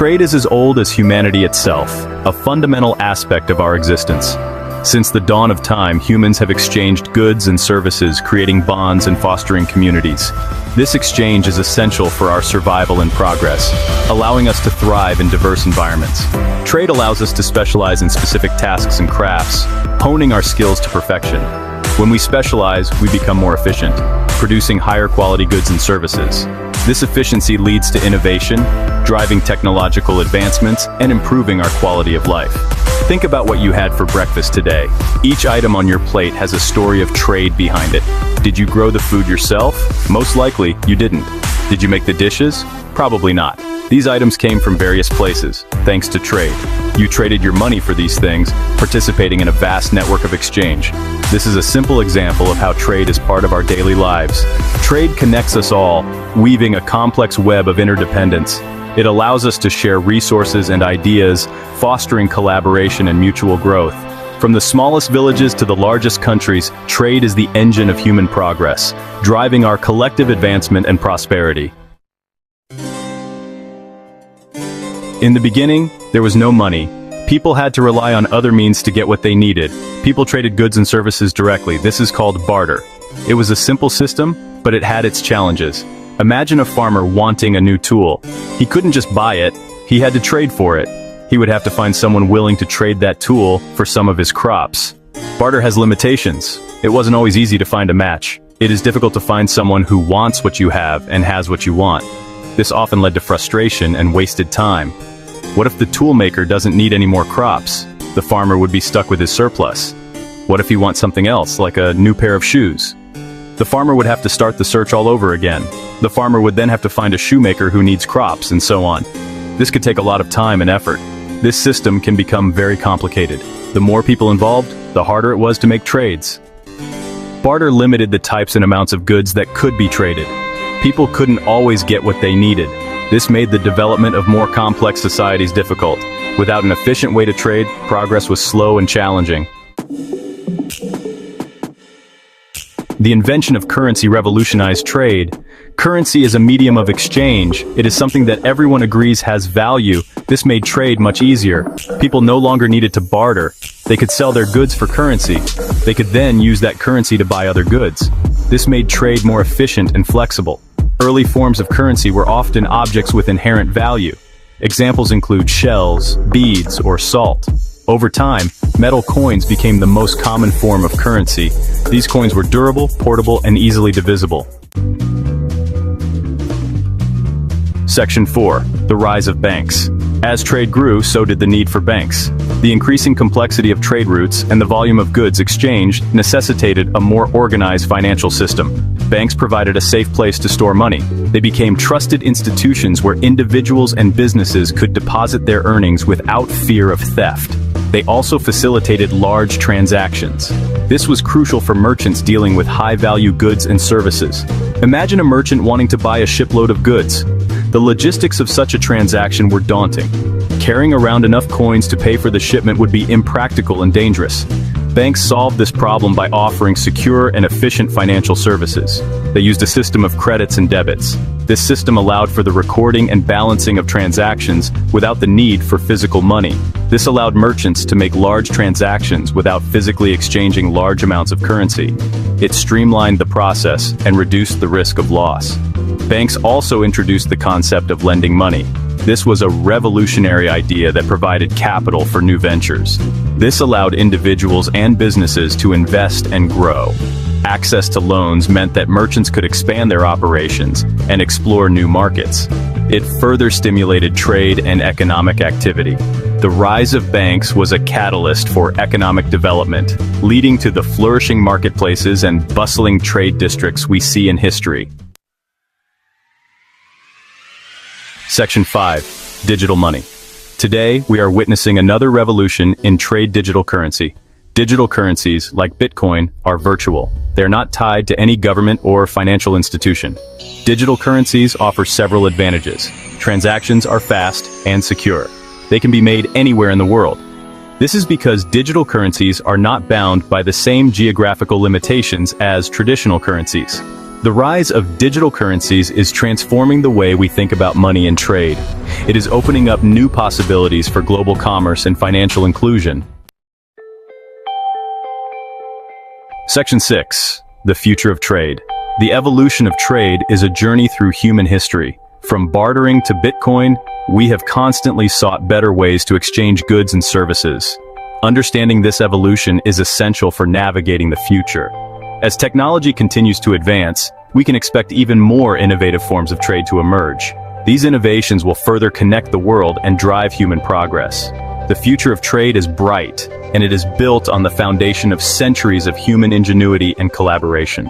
Trade is as old as humanity itself, a fundamental aspect of our existence. Since the dawn of time, humans have exchanged goods and services, creating bonds and fostering communities. This exchange is essential for our survival and progress, allowing us to thrive in diverse environments. Trade allows us to specialize in specific tasks and crafts, honing our skills to perfection. When we specialize, we become more efficient, producing higher quality goods and services. This efficiency leads to innovation, driving technological advancements, and improving our quality of life. Think about what you had for breakfast today. Each item on your plate has a story of trade behind it. Did you grow the food yourself? Most likely, you didn't. Did you make the dishes? Probably not. These items came from various places, thanks to trade. You traded your money for these things, participating in a vast network of exchange. This is a simple example of how trade is part of our daily lives. Trade connects us all, weaving a complex web of interdependence. It allows us to share resources and ideas, fostering collaboration and mutual growth. From the smallest villages to the largest countries, trade is the engine of human progress, driving our collective advancement and prosperity. In the beginning, there was no money. People had to rely on other means to get what they needed. People traded goods and services directly. This is called barter. It was a simple system, but it had its challenges. Imagine a farmer wanting a new tool. He couldn't just buy it, he had to trade for it. He would have to find someone willing to trade that tool for some of his crops. Barter has limitations. It wasn't always easy to find a match. It is difficult to find someone who wants what you have and has what you want. This often led to frustration and wasted time. What if the tool maker doesn't need any more crops? The farmer would be stuck with his surplus. What if he wants something else, like a new pair of shoes? The farmer would have to start the search all over again. The farmer would then have to find a shoemaker who needs crops, and so on. This could take a lot of time and effort. This system can become very complicated. The more people involved, the harder it was to make trades. Barter limited the types and amounts of goods that could be traded. People couldn't always get what they needed. This made the development of more complex societies difficult. Without an efficient way to trade, progress was slow and challenging. The invention of currency revolutionized trade. Currency is a medium of exchange. It is something that everyone agrees has value. This made trade much easier. People no longer needed to barter. They could sell their goods for currency. They could then use that currency to buy other goods. This made trade more efficient and flexible. Early forms of currency were often objects with inherent value. Examples include shells, beads, or salt. Over time, metal coins became the most common form of currency. These coins were durable, portable, and easily divisible. Section 4. The rise of banks. As trade grew, so did the need for banks. The increasing complexity of trade routes and the volume of goods exchanged necessitated a more organized financial system. Banks provided a safe place to store money. They became trusted institutions where individuals and businesses could deposit their earnings without fear of theft. They also facilitated large transactions. This was crucial for merchants dealing with high-value goods and services. Imagine a merchant wanting to buy a shipload of goods. The logistics of such a transaction were daunting. Carrying around enough coins to pay for the shipment would be impractical and dangerous. Banks solved this problem by offering secure and efficient financial services. They used a system of credits and debits. This system allowed for the recording and balancing of transactions without the need for physical money. This allowed merchants to make large transactions without physically exchanging large amounts of currency. It streamlined the process and reduced the risk of loss. Banks also introduced the concept of lending money. This was a revolutionary idea that provided capital for new ventures. This allowed individuals and businesses to invest and grow. Access to loans meant that merchants could expand their operations and explore new markets. It further stimulated trade and economic activity. The rise of banks was a catalyst for economic development, leading to the flourishing marketplaces and bustling trade districts we see in history. Section 5. Digital money. Today, we are witnessing another revolution in trade digital currency. Digital currencies, like Bitcoin, are virtual. They are not tied to any government or financial institution. Digital currencies offer several advantages. Transactions are fast and secure. They can be made anywhere in the world. This is because digital currencies are not bound by the same geographical limitations as traditional currencies. The rise of digital currencies is transforming the way we think about money and trade. It is opening up new possibilities for global commerce and financial inclusion. Section 6. The future of trade. The evolution of trade is a journey through human history. From bartering to Bitcoin, we have constantly sought better ways to exchange goods and services. Understanding this evolution is essential for navigating the future. As technology continues to advance, we can expect even more innovative forms of trade to emerge. These innovations will further connect the world and drive human progress. The future of trade is bright, and it is built on the foundation of centuries of human ingenuity and collaboration.